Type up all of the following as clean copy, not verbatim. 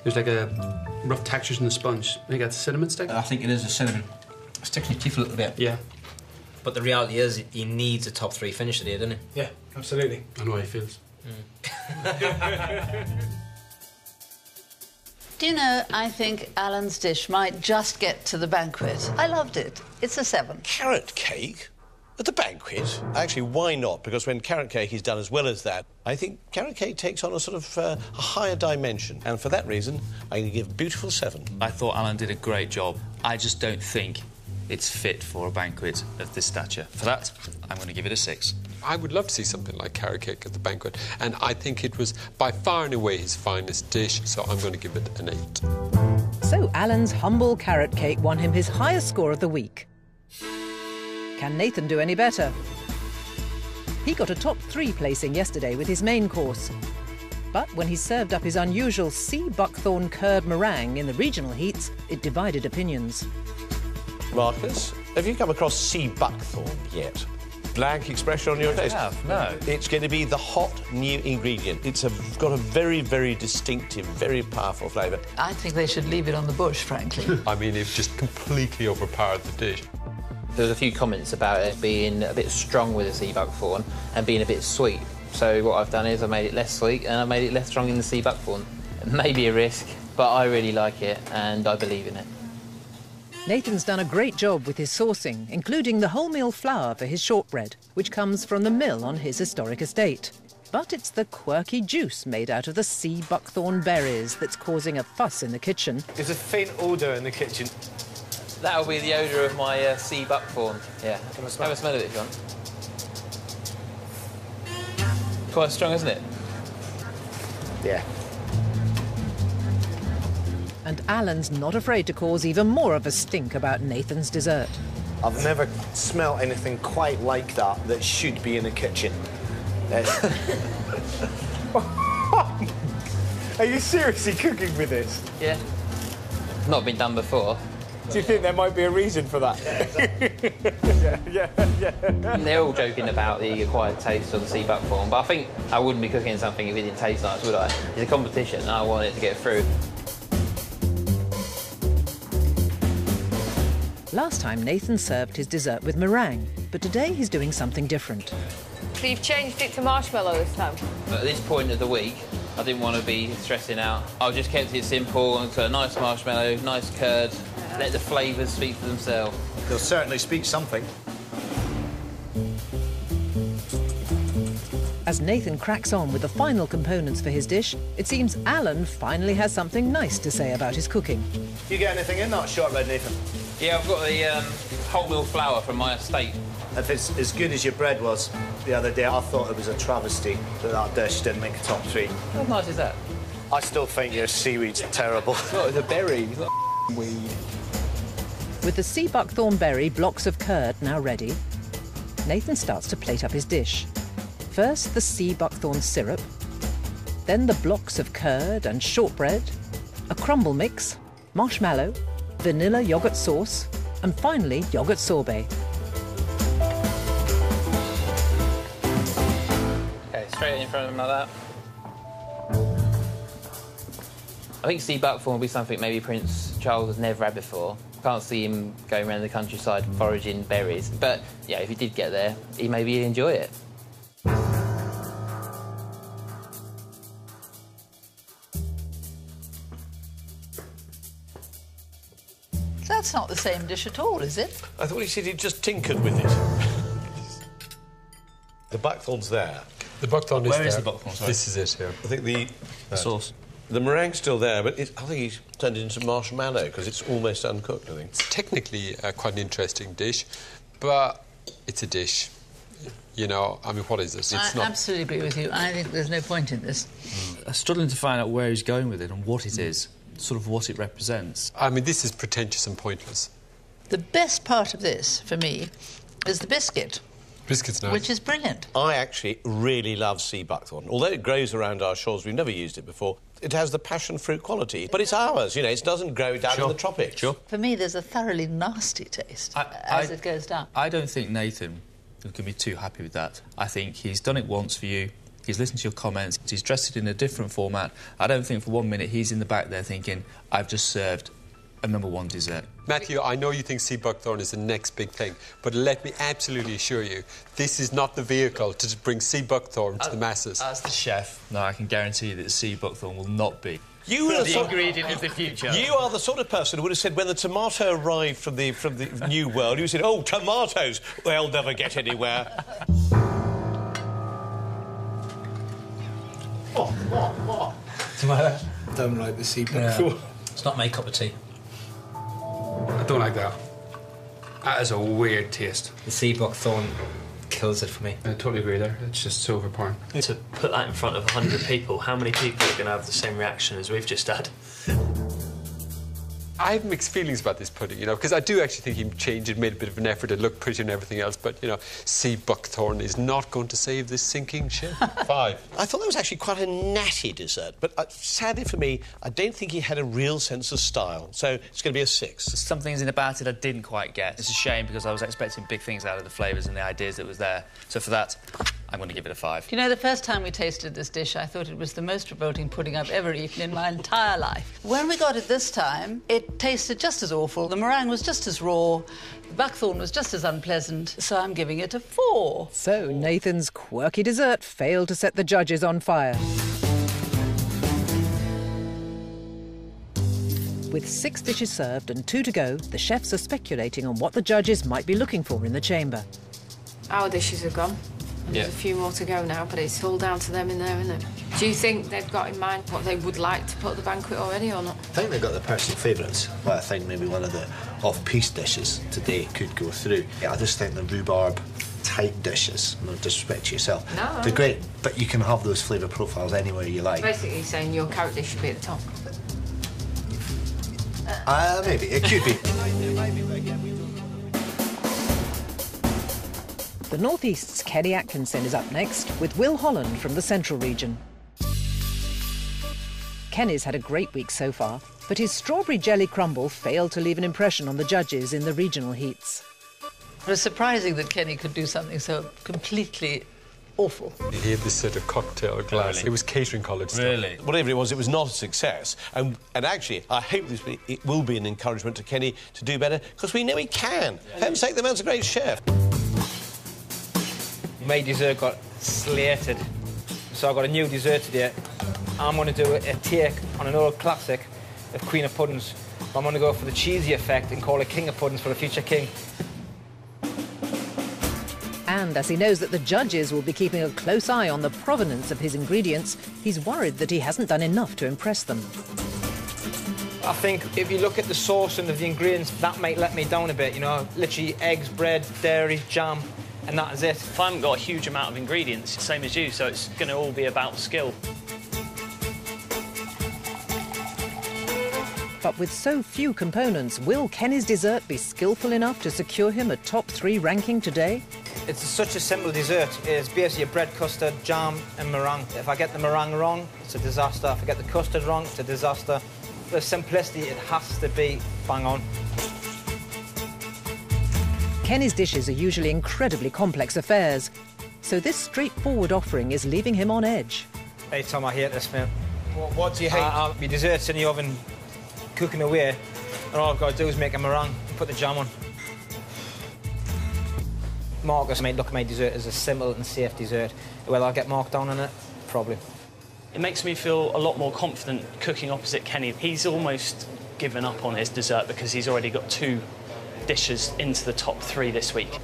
There's like a rough textures in the sponge. I think that's cinnamon stick. I think it is a cinnamon. It sticks in your teeth a little bit. Yeah. But the reality is, he needs a top 3 finish today, doesn't he? Yeah, absolutely. I know how he feels. Do you know, I think Alan's dish might just get to the banquet. I loved it. It's a 7. Carrot cake? At the banquet? Actually, why not? Because when carrot cake is done as well as that, I think carrot cake takes on a sort of a higher dimension. And for that reason, I'm going to give a beautiful 7. I thought Alan did a great job. I just don't think it's fit for a banquet of this stature. For that, I'm going to give it a 6. I would love to see something like carrot cake at the banquet, and I think it was by far and away his finest dish, so I'm going to give it an 8. So Alan's humble carrot cake won him his highest score of the week. Can Nathan do any better? He got a top 3 placing yesterday with his main course. But when he served up his unusual sea buckthorn curd meringue in the regional heats, it divided opinions. Marcus, have you come across sea buckthorn yet? Blank expression on your face? I have, no. It's going to be the hot new ingredient. It's got a very, very distinctive, very powerful flavour. I think they should leave it on the bush, frankly. I mean, it just completely overpowered the dish. There was a few comments about it being a bit strong with the sea buckthorn and being a bit sweet. So what I've done is I made it less sweet and I made it less strong in the sea buckthorn. It may be a risk, but I really like it and I believe in it. Nathan's done a great job with his sourcing, including the wholemeal flour for his shortbread, which comes from the mill on his historic estate. But it's the quirky juice made out of the sea buckthorn berries that's causing a fuss in the kitchen. There's a faint odour in the kitchen. That'll be the odour of my sea buckthorn. Yeah, have a smell of it if you want. Quite strong, isn't it? Yeah. And Alan's not afraid to cause even more of a stink about Nathan's dessert. I've never smelt anything quite like that should be in a kitchen. Are you seriously cooking with this? Yeah. Not been done before. Do you think there might be a reason for that? Yeah. They're all joking about the acquired taste of the sea buckthorn, but I think I wouldn't be cooking something if it didn't taste nice, would I? It's a competition and I want it to get through. Last time, Nathan served his dessert with meringue, but today he's doing something different. So you've changed it to marshmallow this time? At this point of the week, I didn't want to be stressing out. I just kept it simple, and so a nice marshmallow, nice curd, let the flavours speak for themselves. They'll certainly speak something. As Nathan cracks on with the final components for his dish, it seems Alan finally has something nice to say about his cooking. You get anything in that shortbread, Nathan? Yeah, I've got the wholemeal flour from my estate. If it's as good as your bread was the other day, I thought it was a travesty that dish didn't make a top 3. How nice is that? I still think your seaweed's terrible. What, it's a berry, it's not a weed. With the sea buckthorn berry blocks of curd now ready, Nathan starts to plate up his dish. First, the sea buckthorn syrup, then the blocks of curd and shortbread, a crumble mix, marshmallow, vanilla yoghurt sauce, and finally, yoghurt sorbet. Okay, straight in front of him like that. I think sea buckthorn will be something maybe Prince Charles has never had before. Can't see him going around the countryside foraging berries. But, yeah, if he did get there, he maybe enjoy it. That's not the same dish at all, is it? I thought he said he'd just tinkered with it. The buckthorn's there. The buckthorn is there. Where is the buckthorn, sorry? This is it here. I think the sauce. The meringue's still there, but I think he's turned it into marshmallow because it's almost uncooked, I think. It's technically quite an interesting dish, but it's a dish. You know, I mean, what is this? It's I absolutely agree with you. I think there's no point in this. I'm struggling to find out where he's going with it and what it is, sort of what it represents. I mean, this is pretentious and pointless. The best part of this, for me, is the biscuit. Biscuit's nice. Which is brilliant. I actually really love sea buckthorn. Although it grows around our shores, we've never used it before. It has the passion fruit quality, but it's ours, you know, it doesn't grow down in the tropics. Sure. For me, there's a thoroughly nasty taste as it goes down. I don't think Nathan can be too happy with that. I think he's done it once for you, He's listened to your comments. He's dressed it in a different format. I don't think for 1 minute he's in the back there thinking, I've just served a #1 dessert. Matthew, I know you think sea buckthorn is the next big thing, but let me absolutely assure you, this is not the vehicle to bring sea buckthorn to the masses. As the chef, no, I can guarantee you that the sea buckthorn will not be You are the ingredient of the future. You are the sort of person who would have said when the tomato arrived from the New World, you said, "Oh, tomatoes, they'll never get anywhere." Don't like the sea buckthorn. It's not my cup of tea. I don't like that. That is a weird taste. The sea buckthorn kills it for me. I totally agree there. It's just so overpowering. To put that in front of 100 people, how many people are going to have the same reaction as we've just had? I have mixed feelings about this pudding, you know, because I do actually think he changed it, made a bit of an effort, it looked pretty and everything else, but, you know, sea buckthorn is not going to save this sinking ship. 5. I thought that was actually quite a natty dessert, but sadly for me, I don't think he had a real sense of style, so it's going to be a 6. Some things in about it I didn't quite get. It's a shame because I was expecting big things out of the flavours and the ideas that was there. So for that, I'm going to give it a 5. You know, the first time we tasted this dish, I thought it was the most revolting pudding I've ever eaten in my entire life. When we got it this time, it tasted just as awful. The meringue was just as raw. The buckthorn was just as unpleasant. So I'm giving it a 4. So Nathan's quirky dessert failed to set the judges on fire. With 6 dishes served and 2 to go, the chefs are speculating on what the judges might be looking for in the chamber. Our dishes are gone. There's a few more to go now, but it's all down to them in there, isn't it? Do you think they've got in mind what they would like to put at the banquet already or not? I think they've got their personal favourites. Well, I think maybe one of the off-piste dishes today could go through. Yeah, I just think the rhubarb-type dishes, no disrespect to yourself, No. they're great, but you can have those flavour profiles anywhere you like. Basically saying your carrot dish should be at the top. Maybe. It could be. The North East's Kenny Atkinson is up next with Will Holland from the Central region. Kenny's had a great week so far, but his strawberry jelly crumble failed to leave an impression on the judges in the regional heats. It was surprising that Kenny could do something so completely awful. He had this sort of cocktail glass. Really? It was catering college stuff. Really? Whatever it was not a success. And actually, I hope it will be an encouragement to Kenny to do better, because we know he can. For heaven's sake, the man's a great chef. My dessert got slated, so I got a new dessert today. I'm going to do a take on an old classic of Queen of Puddings. I'm going to go for the cheesy effect and call it King of Puddings for a future king. And as he knows that the judges will be keeping a close eye on the provenance of his ingredients, he's worried that he hasn't done enough to impress them. I think if you look at the sourcing of the ingredients, that might let me down a bit, you know. Literally eggs, bread, dairy, jam, and that is it. I haven't got a huge amount of ingredients, same as you, so it's going to all be about skill. But with so few components, will Kenny's dessert be skillful enough to secure him a top 3 ranking today? It's such a simple dessert. It's basically a bread custard, jam and meringue. If I get the meringue wrong, it's a disaster. If I get the custard wrong, it's a disaster. For the simplicity, it has to be bang on. Kenny's dishes are usually incredibly complex affairs, so this straightforward offering is leaving him on edge. Hey, Tom, I hate this, mate. What do you hate? My dessert's in the oven, cooking away, and all I've got to do is make a meringue and put the jam on. Marcus might look at my dessert as a simple and safe dessert. Will I get marked down on it? Probably. It makes me feel a lot more confident cooking opposite Kenny. He's almost given up on his dessert because he's already got 2 dishes into the top 3 this week.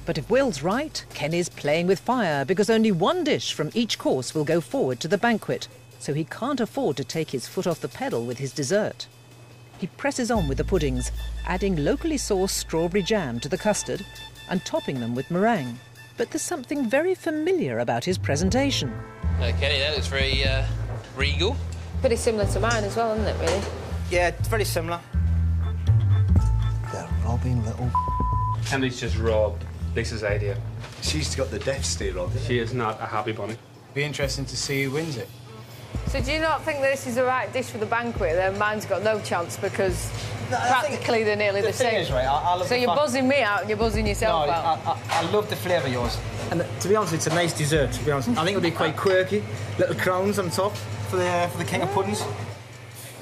But if Will's right, Kenny's playing with fire because only 1 dish from each course will go forward to the banquet, so he can't afford to take his foot off the pedal with his dessert. He presses on with the puddings, adding locally sourced strawberry jam to the custard and topping them with meringue. But there's something very familiar about his presentation. Kenny, that looks very regal. Pretty similar to mine as well, isn't it, really? Yeah, it's very similar. They're robbing little... Kenny's just robbed Lisa's idea. She's got the death stare on. She is not a happy bunny. Be interesting to see who wins it. So do you not think that this is the right dish for the banquet? Then mine's got no chance because practically they're nearly the same. Thing is, right, I love so the you're buzzing me out and you're buzzing yourself out. I love the flavour of yours. And to be honest, it's a nice dessert, to be honest. I think it'll be quite quirky. Little crowns on top for the King of Puddings.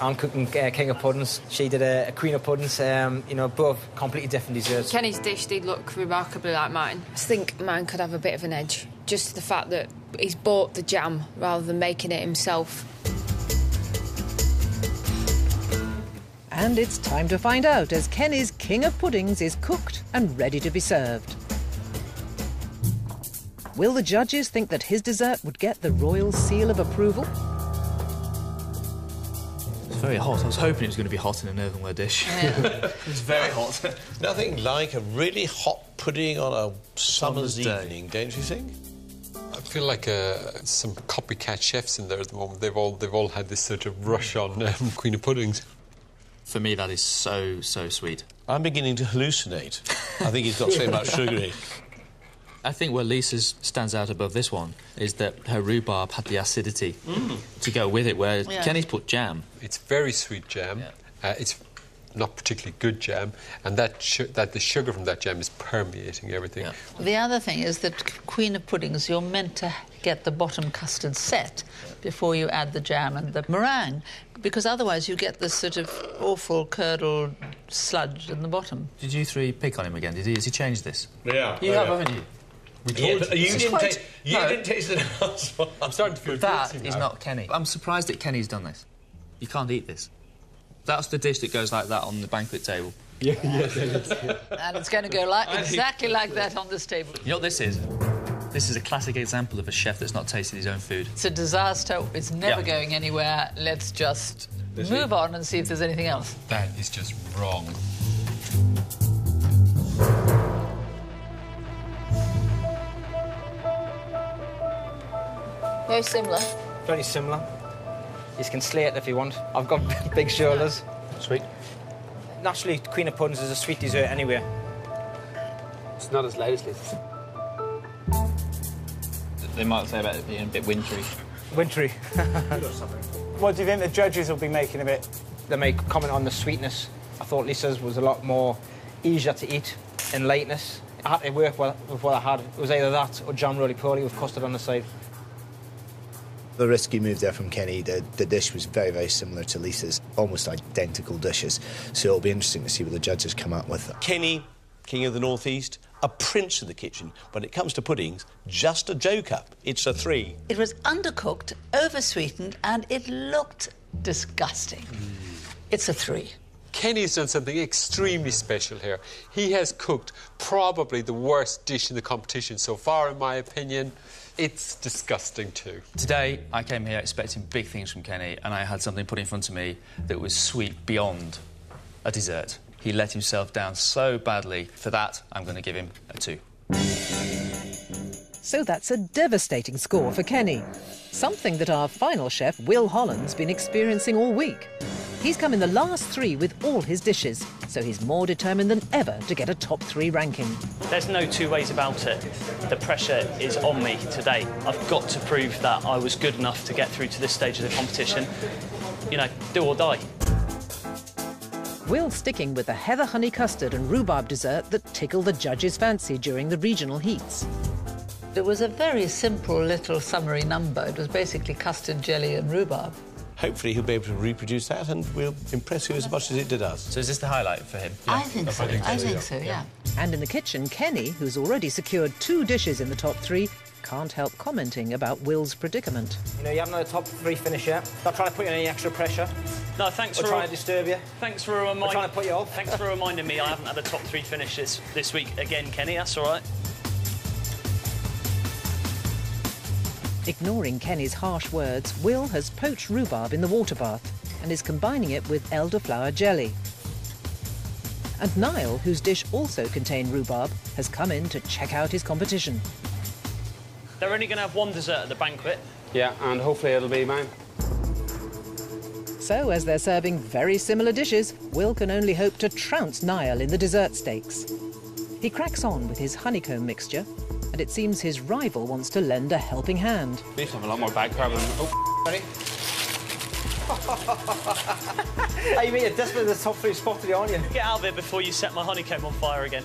I'm cooking King of Puddings. She did a Queen of Puddings. You know, both completely different desserts. Kenny's dish did look remarkably like mine. I think mine could have a bit of an edge. Just the fact that he's bought the jam rather than making it himself. And it's time to find out as Kenny's King of Puddings is cooked and ready to be served. Will the judges think that his dessert would get the royal seal of approval? It's very hot. I was hoping it was going to be hot in an earthenware dish. Yeah. It's very hot. Nothing like a really hot pudding on a summer's evening, don't you think? I feel like some copycat chefs in there at the moment. They've all had this sort of rush on Queen of Puddings. For me, that is so sweet. I'm beginning to hallucinate. I think it's got so much sugar in it. I think where Lisa's stands out above this one is that her rhubarb had the acidity to go with it, where Kenny's put jam. It's very sweet jam. Yeah. It's not particularly good jam, and that the sugar from that jam is permeating everything. Yeah. The other thing is that Queen of Puddings, you're meant to get the bottom custard set before you add the jam and the meringue, because otherwise you get this sort of awful curdled sludge in the bottom. Did you three pick on him again? Has he changed this? Yeah. You have, haven't you? You didn't taste it last one. I'm starting to feel that is not Kenny. I'm surprised that Kenny's done this. You can't eat this. That's the dish that goes like that on the banquet table. Yeah. And it's going to go exactly like that on this table. You know what this is? This is a classic example of a chef that's not tasted his own food. It's a disaster. It's never going anywhere. Let's just move on and see if there's anything else. That is just wrong. Very similar. Very similar. You can slay it if you want. I've got big shoulders. Sweet. Naturally, Queen of Puddings is a sweet dessert anyway. It's not as light as Lisa's. They might say about it being a bit wintry. Wintry. What do you think the judges will be making of it? They may comment on the sweetness. I thought Lisa's was a lot more easier to eat in lightness. I had to work well with what I had. It was either that or jam roly-poly with custard on the side. The risky move there from Kenny. The dish was very, very similar to Lisa's, almost identical dishes. So it'll be interesting to see what the judges come up with. Kenny, King of the North East, a prince in the kitchen. When it comes to puddings, just a joker. It's a 3. It was undercooked, oversweetened, and it looked disgusting. It's a 3. Kenny's done something extremely special here. He has cooked probably the worst dish in the competition so far, in my opinion. It's disgusting too. Today, I came here expecting big things from Kenny, and I had something put in front of me that was sweet beyond a dessert. He let himself down so badly. For that, I'm going to give him a 2. So that's a devastating score for Kenny. Something that our final chef, Will Holland's been experiencing all week. He's come in the last 3 with all his dishes, so he's more determined than ever to get a top 3 ranking. There's no two ways about it. The pressure is on me today. I've got to prove that I was good enough to get through to this stage of the competition. You know, do or die. Will's sticking with the heather honey custard and rhubarb dessert that tickled the judges' fancy during the regional heats. It was a very simple little summery number. It was basically custard, jelly and rhubarb. Hopefully he'll be able to reproduce that and we'll impress you as much as it did us. So is this the highlight for him? I think so. I think so, yeah. And in the kitchen, Kenny, who's already secured 2 dishes in the top 3, can't help commenting about Will's predicament. You know, you haven't had a top 3 finish yet. Not trying to put you in any extra pressure. No, thanks or trying to disturb you. Thanks for trying to put you off. Thanks for reminding me I haven't had a top 3 finish this week again, Kenny. That's all right. Ignoring Kenny's harsh words, Will has poached rhubarb in the water bath and is combining it with elderflower jelly. And Niall, whose dish also contained rhubarb, has come in to check out his competition. They're only going to have 1 dessert at the banquet. Yeah, and hopefully it'll be mine. So, as they're serving very similar dishes, Will can only hope to trounce Niall in the dessert stakes. He cracks on with his honeycomb mixture, and it seems his rival wants to lend a helping hand. They have a lot more back carbon. Oh, sorry. You mean you're desperate for the top 3 spot to be on you? Get out of it before you set my honeycomb on fire again.